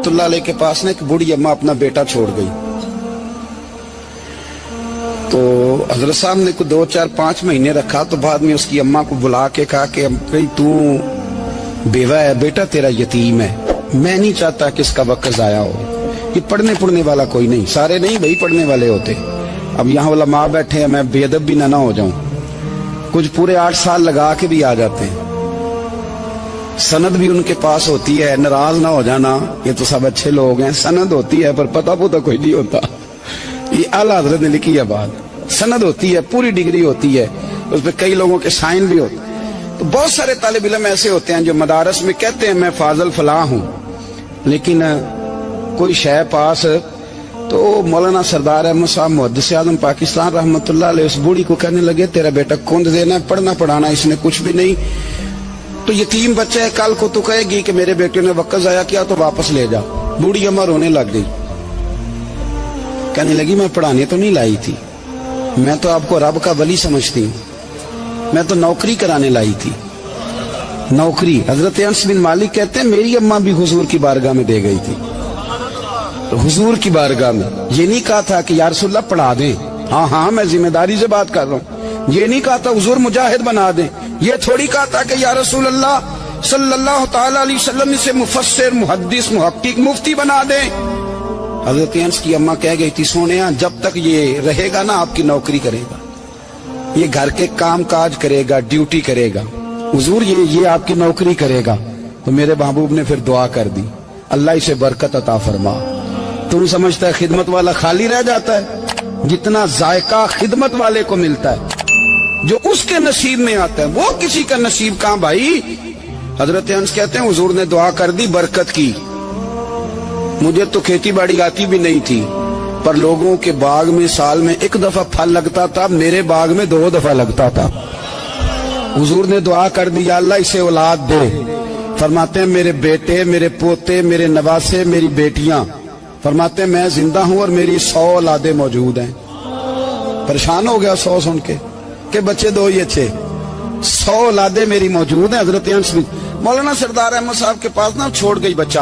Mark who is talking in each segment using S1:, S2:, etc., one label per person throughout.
S1: रहमतुल्लाह अलैह के पास ना एक बूढ़ी अम्मा अपना बेटा छोड़ गई। तो हजरत साहब ने को 2, 4, 5 महीने रखा। तो बाद में उसकी अम्मा को बुला के कहा कि भाई तू बेवा है, बेटा तेरा यतीम है, मैं नहीं चाहता कि इसका वक्त जाया हो। ये पढ़ने वाला कोई नहीं, सारे नहीं भाई पढ़ने वाले होते। अब यहाँ वाला माँ बैठे हैं, मैं बेअदब भी ना हो जाऊं। कुछ पूरे 8 साल लगा के भी आ जाते हैं, सनद भी उनके पास होती है, नाराज ना हो जाना, ये तो सब अच्छे लोग हैं। सनद होती है पर पता पुता कोई नहीं होता। ये आला हजरत ने लिखी है बात। सनद होती है, पूरी डिग्री होती है, उस पर कई लोगों के साइन भी होते हैं। तो बहुत सारे तालिब इल्म ऐसे होते हैं जो मदारस में कहते हैं मैं फाजल फलाह हूं, लेकिन कोई शय पास। तो मौलाना सरदार अहमद साहब मुहद्दिस आज़म पाकिस्तान रहमतुल्लाह अलैह उस बूढ़ी को कहने लगे तेरा बेटा कुंद देना, पढ़ना पढ़ाना इसने कुछ भी नहीं, तो यतीम बच्चा है, कल को तो कहेगी कि मेरे बेटे ने वक्त जाया किया तो वापस ले जा। बूढ़ी अम्मा रोने लग गई, कहने लगी मैं पढ़ाने तो नहीं लाई थी, मैं तो आपको रब का वली समझती हूँ, मैं तो नौकरी कराने लाई थी। नौकरी हजरत अनस बिन मालिक कहते हैं मेरी अम्मा भी हुजूर की बारगाह में दे गई थी। तो हुजूर की बारगाह में ये नहीं कहा था कि या रसूलल्लाह पढ़ा दें, हाँ हाँ मैं जिम्मेदारी से बात कर रहा हूँ। ये नहीं कहा था हुजूर मुजाहिद बना दें, ये थोड़ी कहा था कि या रसूलल्लाह सल्लल्लाहु तआला अलैहि वसल्लम से मुफस्सिर, मुहद्दिस, मुहक्किक, मुफ्ती बना दें। हजरत अनस की अम्मा कह गई थी सोनिया जब तक ये रहेगा ना आपकी नौकरी करेगा, ये घर के काम काज करेगा, ड्यूटी करेगा, हुजूर ये आपकी नौकरी करेगा। तो मेरे महबूब ने फिर दुआ कर दी, अल्लाह इसे बरकत अता फरमा। तुम समझता है खिदमत वाला खाली रह जाता है? जितना जायका खिदमत वाले को मिलता है, जो उसके नसीब में आता है, वो किसी का नसीब कहां भाई। हजरत अनस कहते हैं हुजूर ने दुआ कर दी बरकत की। मुझे तो खेती बाड़ी आती भी नहीं थी, पर लोगों के बाग में साल में 1 दफा फल लगता था, मेरे बाग में 2 दफा लगता था। हुजूर ने दुआ कर दी अल्लाह इसे औलाद दे। फरमाते हैं मेरे बेटे, मेरे पोते, मेरे नवासे, मेरी बेटियां, फरमाते हैं मैं जिंदा हूं और मेरी 100 औलादे मौजूद हैं। परेशान हो गया 100 सुन के बच्चे 2 ही अच्छे, 100 औलादे मेरी मौजूद हैं। हजरत अनस मौलाना सरदार अहमद साहब के पास ना छोड़ गई बच्चा,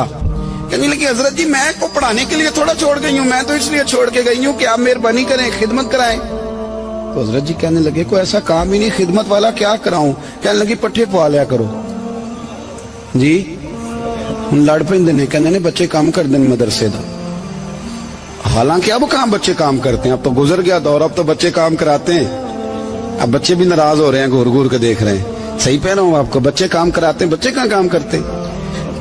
S1: कहने लगी हजरत जी मैं को पढ़ाने के लिए थोड़ा छोड़ गई हूँ, मैं तो इसलिए छोड़ के गई हूँ कि आप मेहरबानी करें, खिदमत कराएं। तो हजरत जी कहने लगे कोई ऐसा काम ही नहीं, खिदमत वाला क्या कराऊं। कहने लगी पट्ठे पवा लिया करो जी। हम लड़ पेंदे ने, कहने ने बच्चे काम कर दें मदरसे दा। हालांकि अब कहाँ बच्चे काम करते हैं, अब तो गुजर गया दौर, अब तो बच्चे काम कराते हैं। अब बच्चे भी नाराज हो रहे हैं, घूर घूर के देख रहे हैं। सही कह रहा हूँ आपको, बच्चे काम कराते हैं, बच्चे कहाँ काम करते।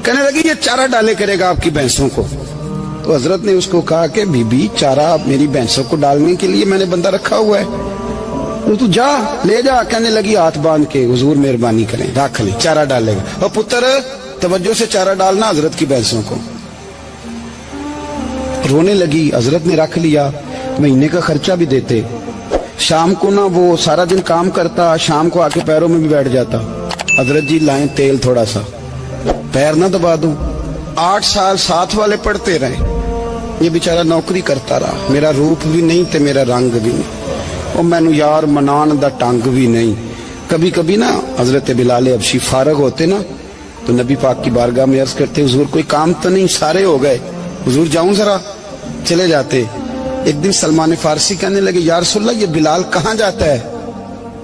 S1: कहने लगी ये चारा डाले करेगा आपकी भैंसों को। तो हजरत ने उसको कहा कि बीबी चारा मेरी भैंसों को डालने के लिए मैंने बंदा रखा हुआ है, तो तू जा ले जा। कहने लगी हाथ बांध के हुजूर मेहरबानी करें रख ले, चारा डालेगा। और पुत्र तवज्जो से चारा डालना हजरत की भैंसों को। रोने लगी, हजरत ने रख लिया, महीने का खर्चा भी देते। शाम को ना वो सारा दिन काम करता, शाम को आके पैरों में भी बैठ जाता। हजरत जी लाएं तेल थोड़ा सा, पैर ना दबा दूं। 8 साल साथ वाले पढ़ते रहे, ये बेचारा नौकरी करता रहा। मेरा रूप भी नहीं ते मेरा रंग भी नहीं, और मैनू यार मनान दा टंग भी नहीं। कभी कभी ना हजरत बिलाल हबशी फारग होते ना, तो नबी पाक की बारगाह में अर्ज करते हुजूर कोई काम तो नहीं, सारे हो गए, हुजूर जाऊं जरा, चले जाते। एक दिन सलमान फारसी कहने लगे या रसूलल्लाह ये बिलाल कहाँ जाता है।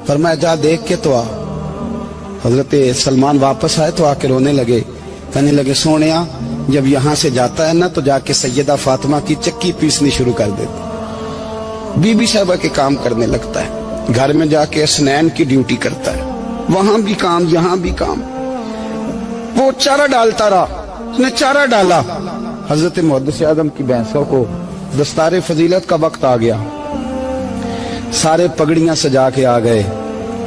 S1: फरमाया जा देख के तो आ। हजरत सलमान वापस आए तो आके रोने लगे, कहने लगे सोनिया जब यहाँ से जाता है ना तो जाके सैयदा फातिमा की चक्की पीसनी शुरू कर देता, बीबी साहबा के काम करने लगता है, घर में जाके स्नैन की ड्यूटी करता है, वहां भी काम यहाँ भी काम। वो चारा डालता रहा, उसने चारा डाला। हजरत मुहद्दिस आज़म की भैंसों को दस्तारे फजीलत का वक्त आ गया, सारे पगड़ियां सजा के आ गए,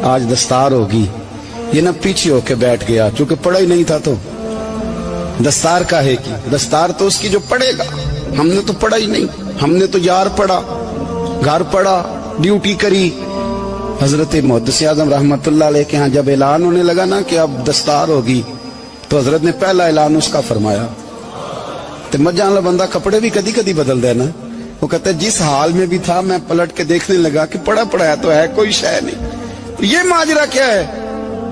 S1: आज दस्तार होगी। ये ना पीछे होके बैठ गया, चूंकि पढ़ा ही नहीं था तो दस्तार का है कि दस्तार तो उसकी जो पढ़ेगा, हमने तो पढ़ा ही नहीं, हमने तो यार पढ़ा, घर पढ़ा, ड्यूटी करी। हजरत मुहद्दिस आज़म रहमतुल्लाह अलैह के यहाँ जब ऐलान होने लगा ना कि अब दस्तार होगी, तो हजरत ने पहला ऐलान उसका फरमाया। तो मजा वाला बंदा कपड़े भी कदी कदी बदल देना। वो कहता है जिस हाल में भी था मैं पलट के देखने लगा कि पढ़ा पढ़ाया तो है, कोई शय नहीं, तो ये माजरा क्या है।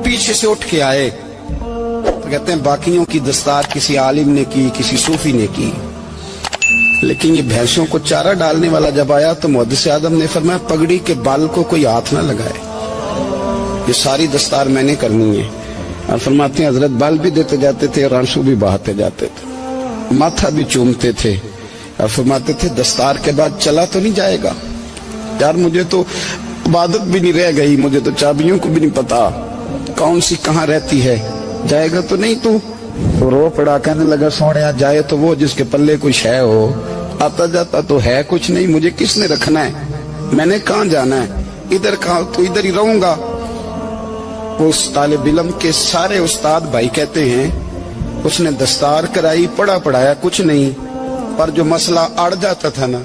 S1: पीछे से उठ के आए तो कहते हैं बाकियों की दस्तार किसी आलिम ने की, किसी सूफी ने की, लेकिन ये भैंसों को चारा डालने वाला जब आया तो मुहद्दिस आदम ने फरमाया पगड़ी के बाल को कोई हाथ ना लगाए, ये सारी दस्तार मैंने करनी है। और फरमाते हैं हजरत बाल भी देते जाते थे और आंसू भी बहाते जाते थे, माथा भी चूमते थे और फरमाते थे दस्तार के बाद चला तो नहीं जाएगा यार, मुझे तो इबादत भी नहीं रह गई, मुझे तो चाबियों को भी नहीं पता कौन सी कहाँ रहती है, जाएगा तो नहीं तू? तो रो पड़ा, कहने लगा सोने जाए तो वो जिसके पल्ले कुछ है हो, आता जाता तो है कुछ नहीं, मुझे किसने रखना है, मैंने कहाँ जाना है, इधर कहाँ तो इधर ही रहूंगा। उस तालिब इल्म के सारे उस्ताद भाई कहते हैं उसने दस्तार कराई, पढ़ा पढ़ाया कुछ नहीं, पर जो मसला अड़ जाता था ना,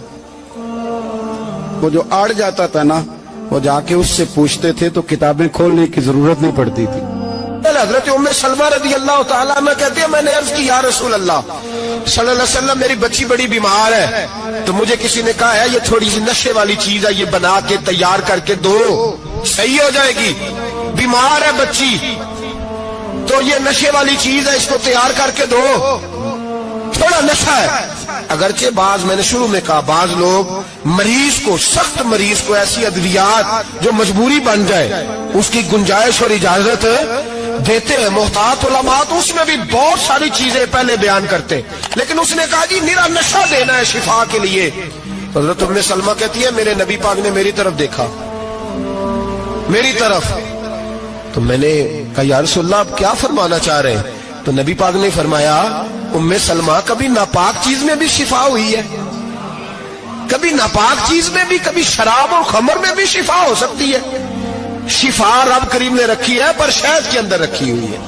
S1: वो जो अड़ जाता था ना, वो जाके उससे पूछते थे तो किताबें खोलने की जरूरत नहीं पड़ती थी। हजरत उम्मे सलमा रदी अल्लाह ताला अन्हा कहते हैं मैंने अर्ज की या रसूल अल्लाह सल्लल्लाहु अलैहि वसल्लम मेरी बच्ची बड़ी बीमार है, तो मुझे किसी ने कहा है ये थोड़ी सी नशे वाली चीज है, ये बना के तैयार करके दो सही हो जाएगी, बीमार है बच्ची तो ये नशे वाली चीज है, इसको तैयार करके दो, थोड़ा नशा है। अगरचे बाज मैंने शुरू में कहा बाज लोग मरीज को, सख्त मरीज को ऐसी अद्वियात जो मजबूरी बन जाए उसकी गुंजाइश और इजाजत देते हैं, मोहतात उलमा तो उसमें भी बहुत सारी चीजें पहले बयान करते, लेकिन उसने कहा जी निरा नशा देना है शिफा के लिए। हज़रत उम्मे सलमा कहती है मेरे नबी पाक ने मेरी तरफ देखा, मेरी तरफ, तो मैंने कहा या रसूलल्लाह आप क्या फरमाना चाह रहे हैं? तो नबी पाक ने फरमाया उम्मे सलमा कभी नापाक चीज में भी शिफा हुई है, कभी नापाक चीज में भी, कभी शराब और खमर में भी शिफा हो सकती है। शिफा रब करीम ने रखी है पर शहद के अंदर रखी हुई है,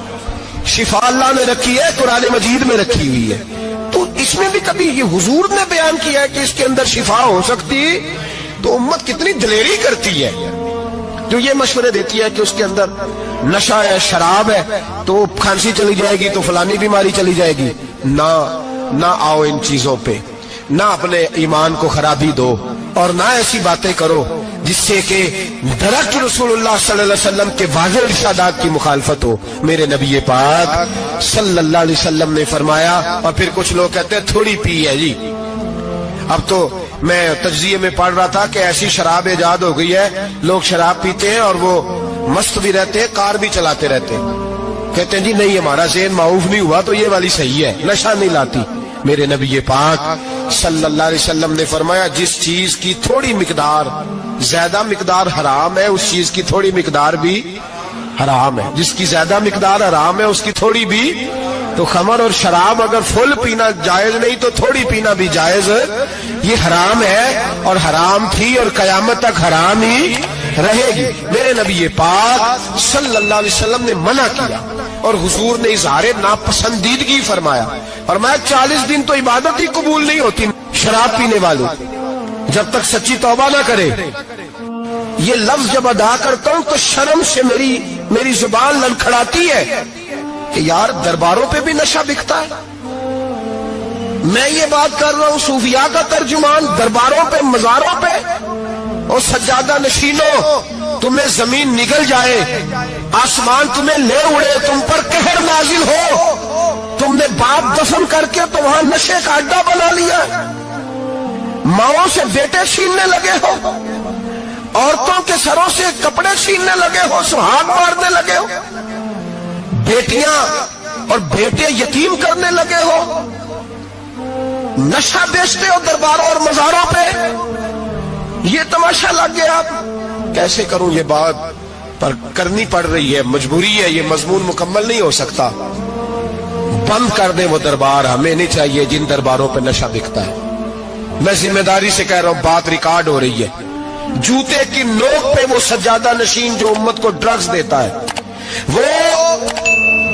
S1: शिफा अल्लाह ने रखी है कुरान मजीद में रखी हुई है, तो इसमें भी कभी ये हुजूर ने बयान किया है कि इसके अंदर शिफा हो सकती, तो उम्मत कितनी दलेरी करती है जो ये मशवरे देती है कि उसके अंदर नशा है, शराब है, तो खांसी चली जाएगी तो फलानी बीमारी चली जाएगी। ना आओ इन चीजों पे, ना अपने ईमान को खराबी दो और ना ऐसी बातें करो जिससे कि दरअ्त रसूलुल्लाह सल्लल्लाहु अलैहि वसल्लम के वाज़ेह इरशादात की मुखालफत हो। मेरे नबी पाक सल्लल्लाहु अलैहि वसल्लम ने फरमाया, और फिर कुछ लोग कहते हैं थोड़ी पी है जी। अब तो मैं तज्जिये में पढ़ रहा था कि ऐसी शराब इजाद हो गई है, लोग शराब पीते हैं और वो मस्त भी रहते हैं, कार भी चलाते रहते हैं, कहते हैं जी नहीं हमारा ज़हन माऊफ नहीं हुआ तो ये वाली सही है, नशा नहीं लाती। मेरे नबी पाक सल्लल्लाहु अलैहि वसल्लम ने फरमाया जिस चीज की थोड़ी मिकदार, ज्यादा मिकदार हराम है उस चीज की थोड़ी मिकदार भी हराम है, जिसकी ज्यादा मिकदार हराम है उसकी थोड़ी भी। तो खमर और शराब अगर फुल पीना जायज नहीं तो थोड़ी पीना भी जायज, ये हराम है और हराम थी और कयामत तक हराम ही रहेगी। मेरे नबी पाक सल्लल्लाहु अलैहि वसल्लम ने मना किया और हुजूर ने इज़हारे नापसंदीदगी फरमाया, और मैं 40 दिन तो इबादत ही कबूल नहीं होती शराब पीने वालों जब तक सच्ची तौबा ना करे। ये लफ्ज जब अदा करता हूं तो शर्म से मेरी जुबान लड़खड़ाती है कि यार दरबारों पे भी नशा बिकता है। मैं ये बात कर रहा हूं सूफिया का तर्जुमान, दरबारों पे, मजारों पे, और सज्जादा नशीनों तुम्हें जमीन निगल जाए, आसमान तुम्हें ले उड़े, तुम पर कहर नाजिल हो, तुमने बाप दफन करके तो वहां नशे का अड्डा बना लिया, माओ से बेटे छीनने लगे हो, औरतों के सरों से कपड़े छीनने लगे हो, सुहाग मारने लगे हो, बेटियां और बेटे यतीम करने लगे हो, नशा बेचते हो दरबारों और मजारों पे, ये तमाशा लग गया। कैसे करूं ये बात, पर करनी पड़ रही है, मजबूरी है, ये मजमून मुकम्मल नहीं हो सकता। बंद कर दे वो दरबार, हमें नहीं चाहिए जिन दरबारों पे नशा बिकता है। मैं जिम्मेदारी से कह रहा हूं, बात रिकॉर्ड हो रही है। जूते की नोक पे वो सज्जादा नशीन जो उम्मत को ड्रग्स देता है,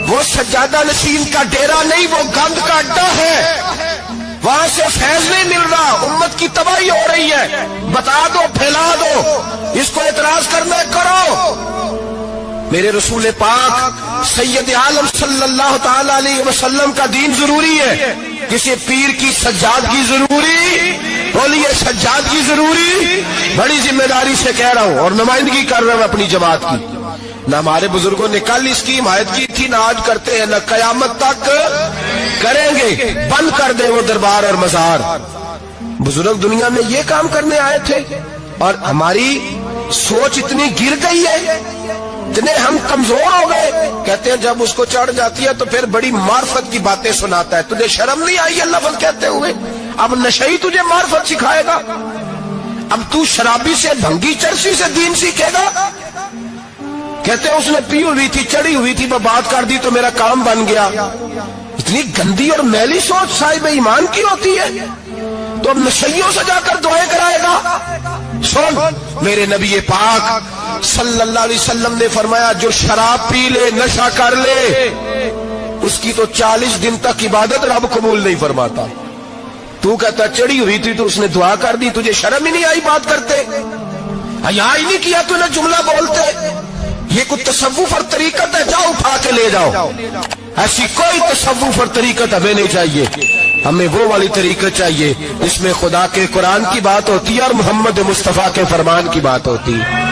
S1: वो सज्जादा नशीन का डेरा नहीं, वो गंद का अड्डा है, वहां से फैज नहीं मिल रहा, उम्मत की तबाही हो रही है। बता दो, फैला दो, इसको एतराज करना करो। मेरे रसूल पाक सैयद आलम सल्लल्लाहु ताला अलैहि वसल्लम का दीन जरूरी है, किसी पीर की सज्जादगी जरूरी, बोलिए सज्जादगी जरूरी। बड़ी जिम्मेदारी से कह रहा हूं और नुमाइंदगी कर रहा हूं अपनी जमात की।
S2: نہ ہمارے بزرگوں نے کل اس کی حمایت کی تھی، نہ آج کرتے ہیں، نہ قیامت تک کریں گے۔ بند کر دیں وہ دربار اور مزار۔ بزرگ دنیا میں یہ کام کرنے آئے تھے، اور ہماری سوچ اتنی گر گئی ہے، اتنے ہم کمزور ہو گئے۔ کہتے ہیں جب اس کو چڑھ جاتی ہے تو پھر بڑی معرفت کی باتیں سناتا ہے۔ تجھے شرم نہیں آئی یہ لفظ کہتے ہوئے؟ اب نشئی تجھے معرفت سکھائے گا؟ اب تو شرابی سے، بھنگی چرسی سے دین سیکھے گا؟ کہتے ہیں اس نے پی ہوئی تھی، چڑھی ہوئی تھی، میں بات کر دی تو میرا کام بن گیا۔ اتنی گندی اور میلی سوچ صاحب ایمان کی ہوتی ہے، تو اب نشیوں سے جا کر دعائیں کرائے گا؟ سن، میرے نبی پاک صلی اللہ علیہ وسلم نے فرمایا جو شراب پی لے، نشہ کر لے، اس کی تو 40 دن تک عبادت رب قبول نہیں فرماتا۔ تو کہتا چڑھی ہوئی تھی تو اس نے دعا کر دی، تجھے شرم ہی نہیں آئی بات کرتے؟ حیا ہی نہیں کیا تو نہ جملہ بولتے؟ یہ کوئی تصوف اور طریقت ہے؟ جاؤ اٹھا کے لے جاؤ۔ ایسی کوئی تصوف اور طریقت ہمیں نہیں چاہیے، ہمیں وہ والی طریقت چاہیے جس میں خدا کے قرآن کی بات ہوتی ہے اور محمد مصطفیٰ کے فرمان کی بات ہوتی ہے۔